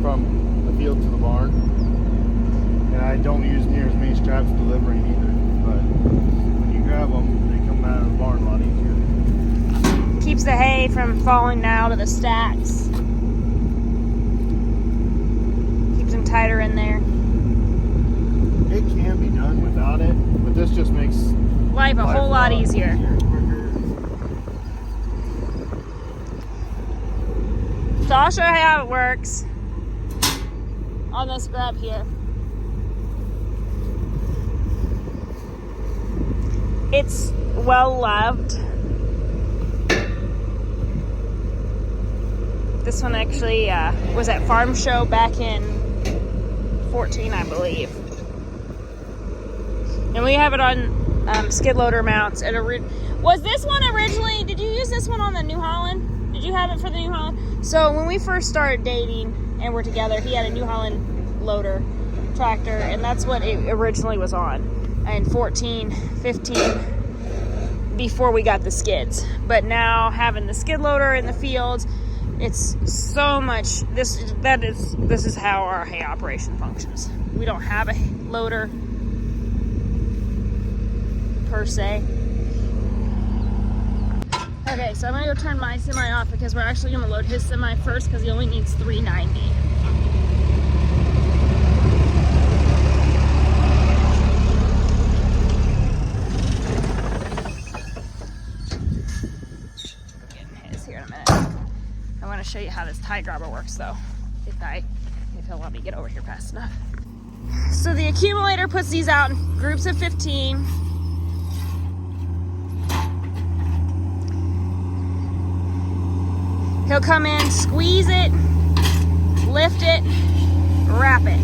from the field to the barn. And I don't use near as many straps delivering either. But when you grab them, they come out of the barn a lot easier. Keeps the hay from falling down to the stacks. Keeps them tighter in there. It can be done without it, but this just makes life a whole lot easier. So I'll show you how it works on this grab here. It's well loved. This one actually was at Farm Show back in 14, I believe. And we have it on skid loader mounts. Was this one originally, did you use this one on the New Holland? Did you have it for the New Holland? So when we first started dating and were together, he had a New Holland loader tractor, and that's what it originally was on in 14, 15, before we got the skids. But now having the skid loader in the fields, it's so much, this is how our hay operation functions. We don't have a loader per se. Okay, so I'm gonna go turn my semi off because we're actually gonna load his semi first because he only needs 390. Getting his here in a minute. I want to show you how this tie grabber works though, if he'll let me get over here fast enough. So the accumulator puts these out in groups of 15. He'll come in, squeeze it, lift it, wrap it.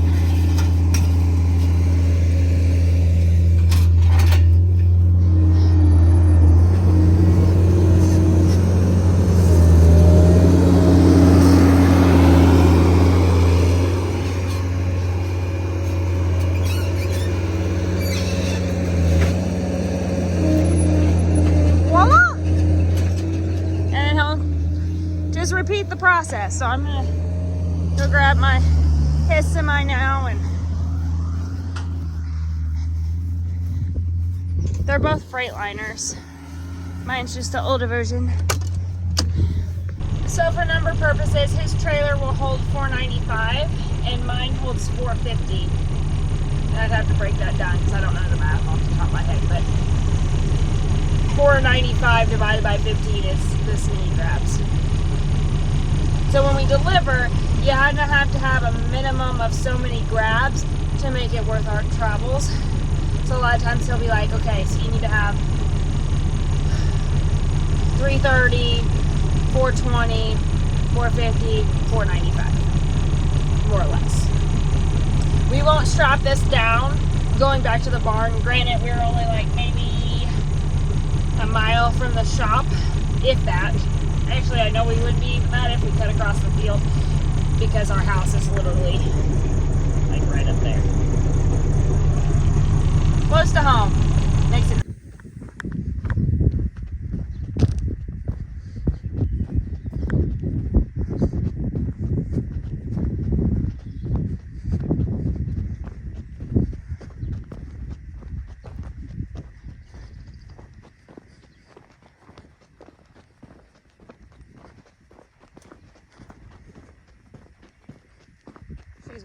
Repeat the process. So I'm gonna go grab his semi now, and they're both Freightliners. Mine's just the older version. So for number purposes, his trailer will hold 495 and mine holds 450. And I'd have to break that down because I don't know the math off the top of my head, but 495 divided by 15 is this many grabs. So when we deliver, you have to have a minimum of so many grabs to make it worth our travels. So a lot of times he'll be like, okay, so you need to have 330, 420, 450, 495, more or less. We won't strap this down going back to the barn. Granted, we're only like maybe a mile from the shop, if that. Actually, I know we wouldn't be even that if we cut across the field because our house is literally like right up there. Close to home. Makes it.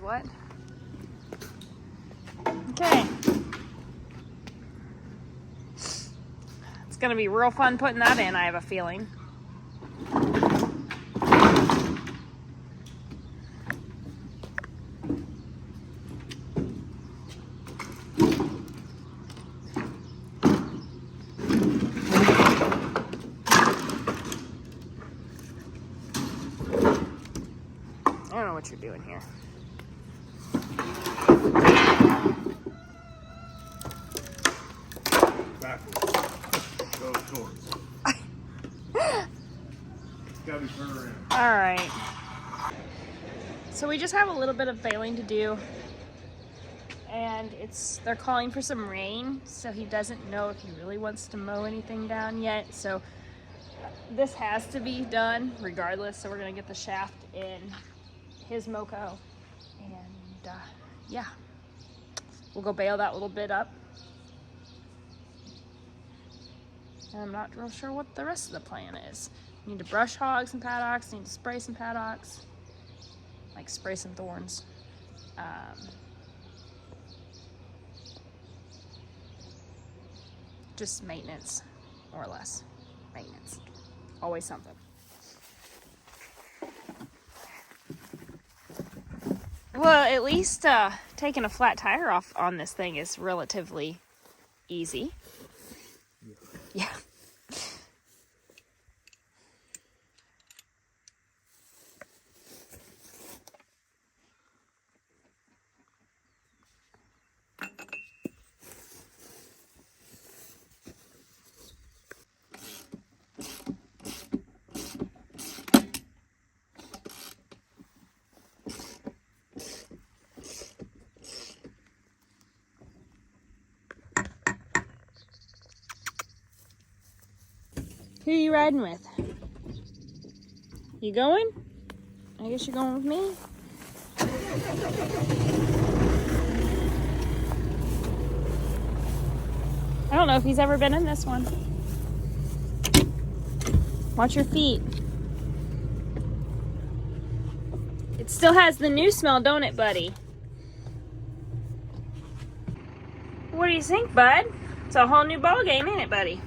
What? Okay. It's gonna be real fun putting that in, I have a feeling. I don't know what you're doing here. All right. So we just have a little bit of baling to do, and they're calling for some rain, so he doesn't know if he really wants to mow anything down yet. So this has to be done regardless. So we're gonna get the shaft in his moco. And yeah, we'll go bale that little bit up. And I'm not real sure what the rest of the plan is. Need to brush hog some paddocks, need to spray some paddocks, like spray some thorns. Just maintenance, more or less. Maintenance. Always something. Well, at least taking a flat tire off on this thing is relatively easy. Yeah. Who are you riding with? You going? I guess you're going with me. I don't know if he's ever been in this one. Watch your feet. It still has the new smell, don't it, buddy? What do you think, bud? It's a whole new ball game, ain't it, buddy?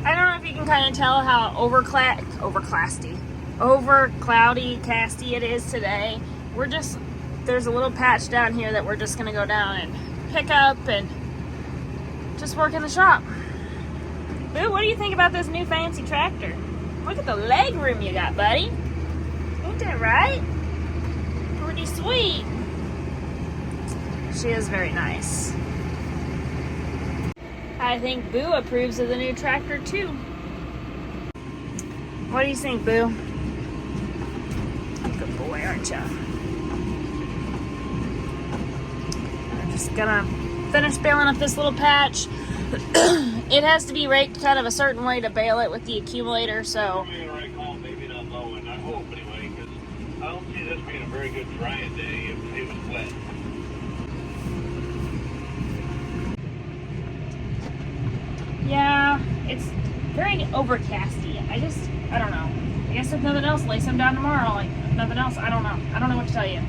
I don't know if you can kind of tell how over cloudy, casty it is today. There's a little patch down here that we're just gonna go down and pick up and just work in the shop. Boo, what do you think about this new fancy tractor? Look at the leg room you got, buddy. Ain't that right? Pretty sweet. She is very nice. I think Boo approves of the new tractor too. What do you think, Boo? Good boy, aren't ya? I'm just gonna finish baling up this little patch. It has to be raked kind of a certain way to bale it with the accumulator, so. Maybe the right call, maybe not low, and I hope anyway, because I don't see this being a very good drying day if it was wet. Yeah, it's very overcasty. I don't know. I guess if nothing else, lay some down tomorrow. Like, if nothing else, I don't know. I don't know what to tell you.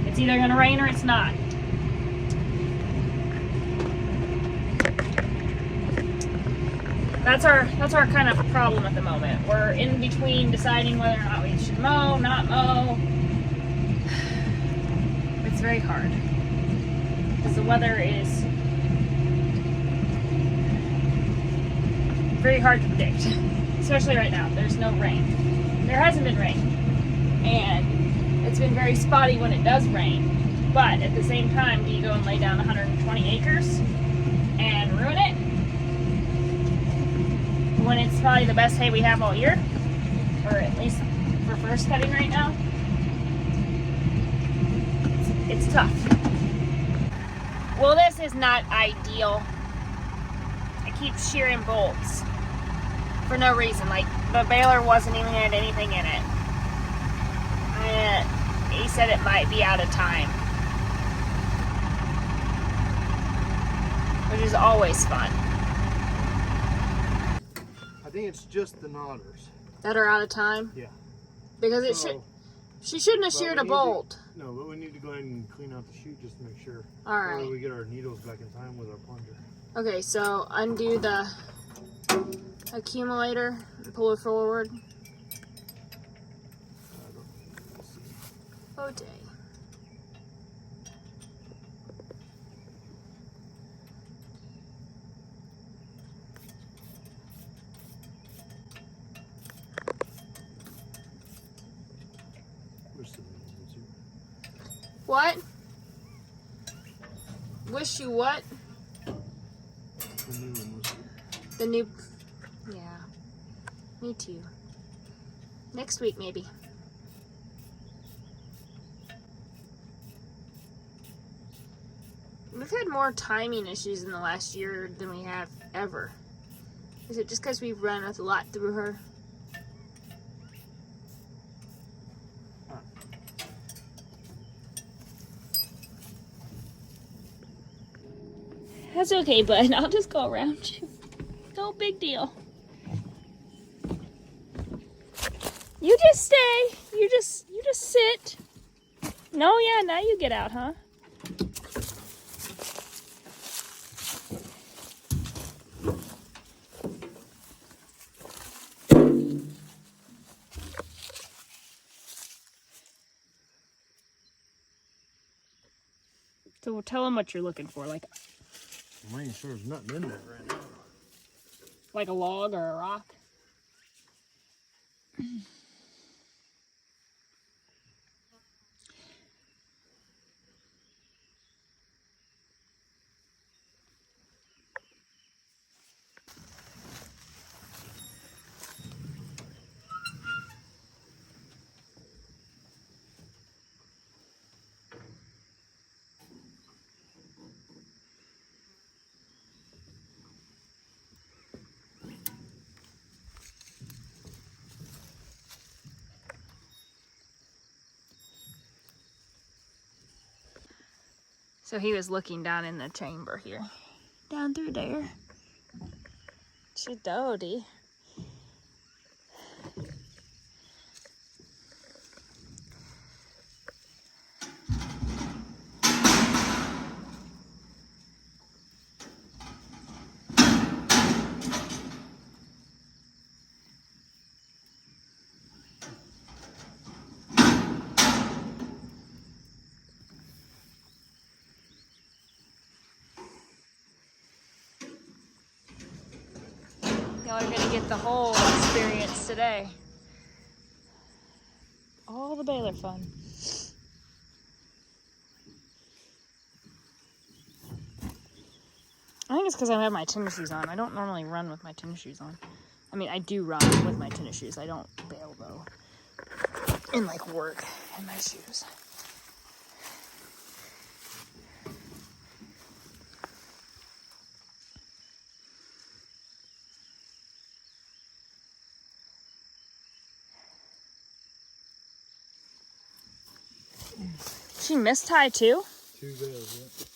It's either gonna rain or it's not. That's our kind of problem at the moment. We're in between deciding whether or not we should mow, not mow. It's very hard because the weather is very hard to predict, especially right now. There's no rain. There hasn't been rain, and it's been very spotty when it does rain. But at the same time, do you go and lay down 120 acres and ruin it when it's probably the best hay we have all year, or at least for first cutting right now? It's tough. Well, this is not ideal. I keep shearing bolts for no reason. Like, the baler wasn't even had anything in it. And he said it might be out of time, which is always fun. I think it's just the knotters. That are out of time? Yeah. Because she shouldn't have sheared a bolt. No, but we need to go ahead and clean out the chute just to make sure. Alright. That way we get our needles back in time with our plunger. Okay, so undo the accumulator and pull it forward. Oh dang. What? Wish you what? The new one was here. The new, yeah. Me too. Next week, maybe. We've had more timing issues in the last year than we have ever. Is it just because we've run with a lot through her? That's okay, bud. I'll just go around you. No big deal. You just stay. You just sit. No, yeah, now you get out, huh? So tell them what you're looking for, like I ain't sure there's nothing in there right now. like a log or a rock. So he was looking down in the chamber here. Down through there. Chidody. Y'all are gonna get the whole experience today. All the baler fun. I think it's because I have my tennis shoes on. I don't normally run with my tennis shoes on. I mean, I do run with my tennis shoes. I don't bail though. And like work in my shoes. She missed tie too? 2 bales, yeah.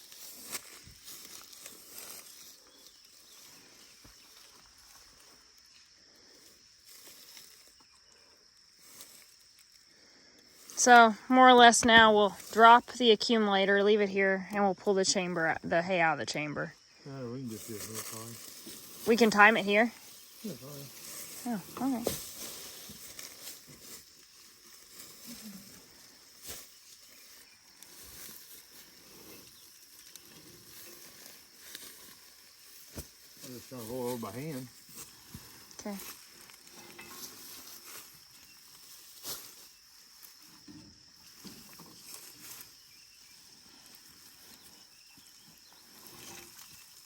So, more or less now we'll drop the accumulator, leave it here, and we'll pull the chamber, the hay out of the chamber. We can just do it here, fine. We can time it here? Yeah, fine. Oh, okay. I'm just gonna roll over by hand. Okay.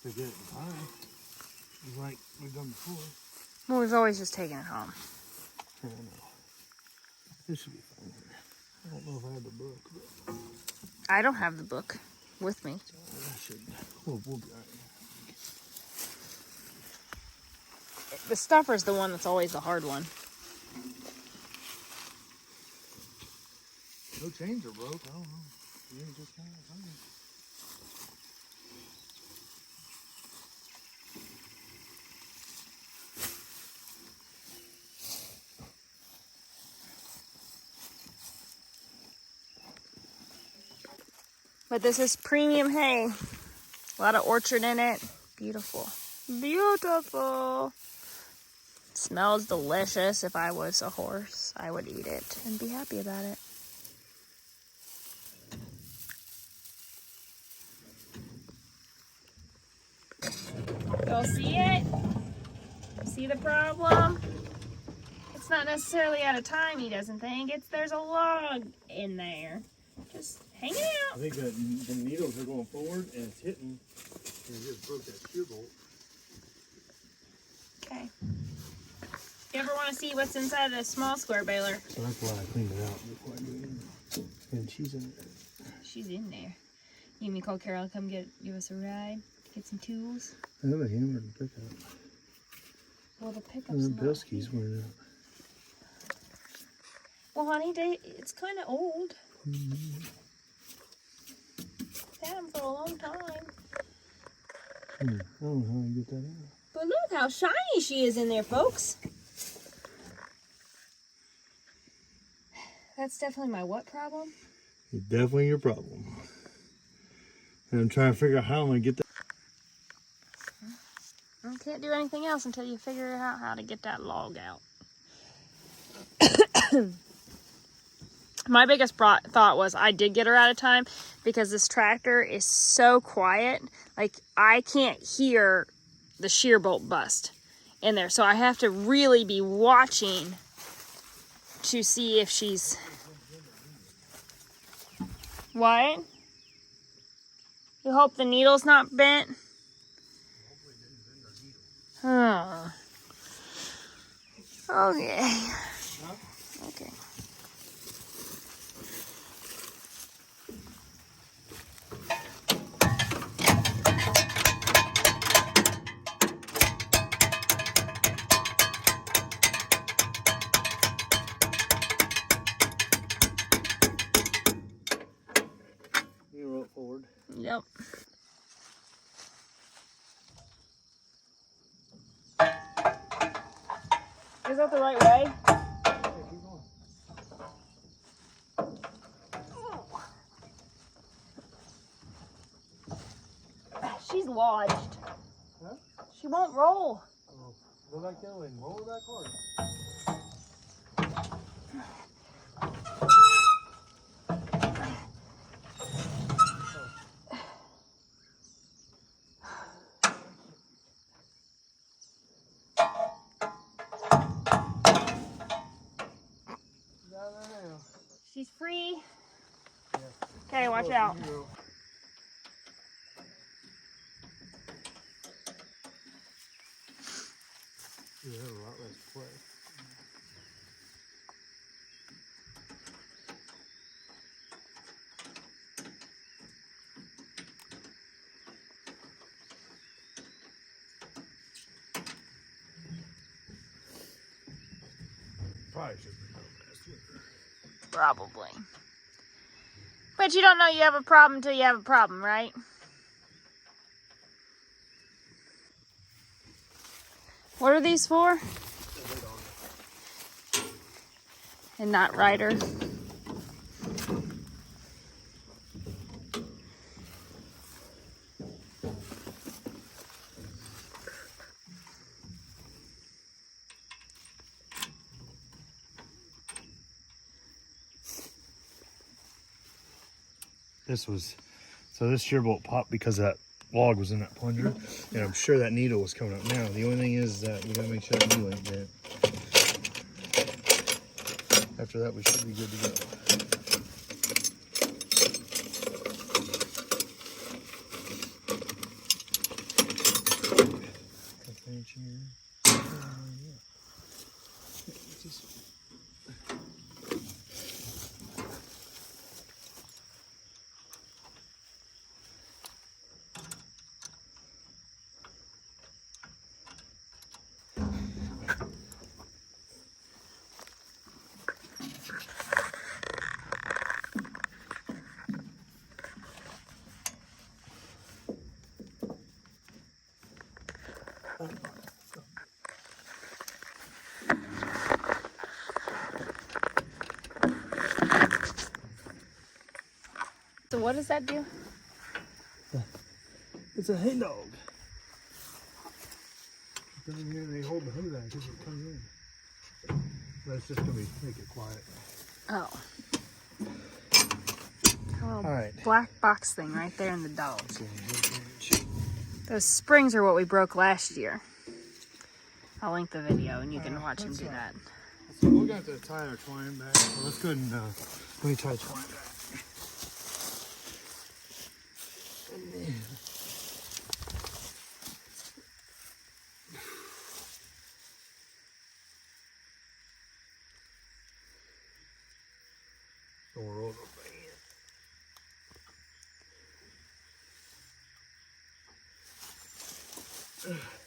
To get it in time. It's like we've done before. Well, we've always just taken it home. I don't know. This should be fine here. I don't know if I have the book, but I don't have the book with me. I should. We'll be all right. The stuffer's the one that's always the hard one. No chains are broke. I don't know. Maybe just kind of fine. But this is premium hay. A lot of orchard in it. Beautiful. Beautiful. Smells delicious. If I was a horse, I would eat it and be happy about it. Y'all see it? See the problem? It's not necessarily out of time, he doesn't think. There's a log in there. Just hanging out. I think that the needles are going forward and it's hitting. And it just broke that shear bolt. Okay. Yep. ever want to see what's inside of a small square baler. So that's why I cleaned it out before I do anything. And she's in there. She's in there. You and me call Carol to come give us a ride, get some tools. I have a hammer and pickup. Well, the pickup's And not. the Bilski's wearing out. Well, honey, it's kind of old. Had them for a long time. I don't know how to get that out. But look how shiny she is in there, folks. That's definitely my what problem? It's definitely your problem. And I'm trying to figure out how I'm going to get that. I can't do anything else until you figure out how to get that log out. My biggest thought was I did get her out of time because this tractor is so quiet. Like, I can't hear the shear bolt bust in there. So I have to really be watching to see if she's... What? You hope the needle's not bent? Oh. Okay. Okay. You roll it forward. Yep. Is that the right way? Yeah, keep going. She's lodged. Huh? She won't roll. Oh, go back that way and roll it back hard. She's free. Yeah. Okay, watch out. You have a lot less play. Probably should be going faster. Probably. But you don't know you have a problem until you have a problem, right? What are these for? And not rider. This shear bolt popped because that log was in that plunger, and I'm sure that needle was coming up now. The only thing is that we gotta make sure that needle ain't bent. After that, we should be good to go. So what does that do? It's a hay dog. Come in here and they hold the hay back as it comes in. But it's just gonna make it quiet. Oh. All right. Black box thing right there in the dog. Those springs are what we broke last year. I'll link the video and you can watch him do that. So we're gonna have to tie our twine back. Well, let's go ahead and let me tie twine back. Ugh.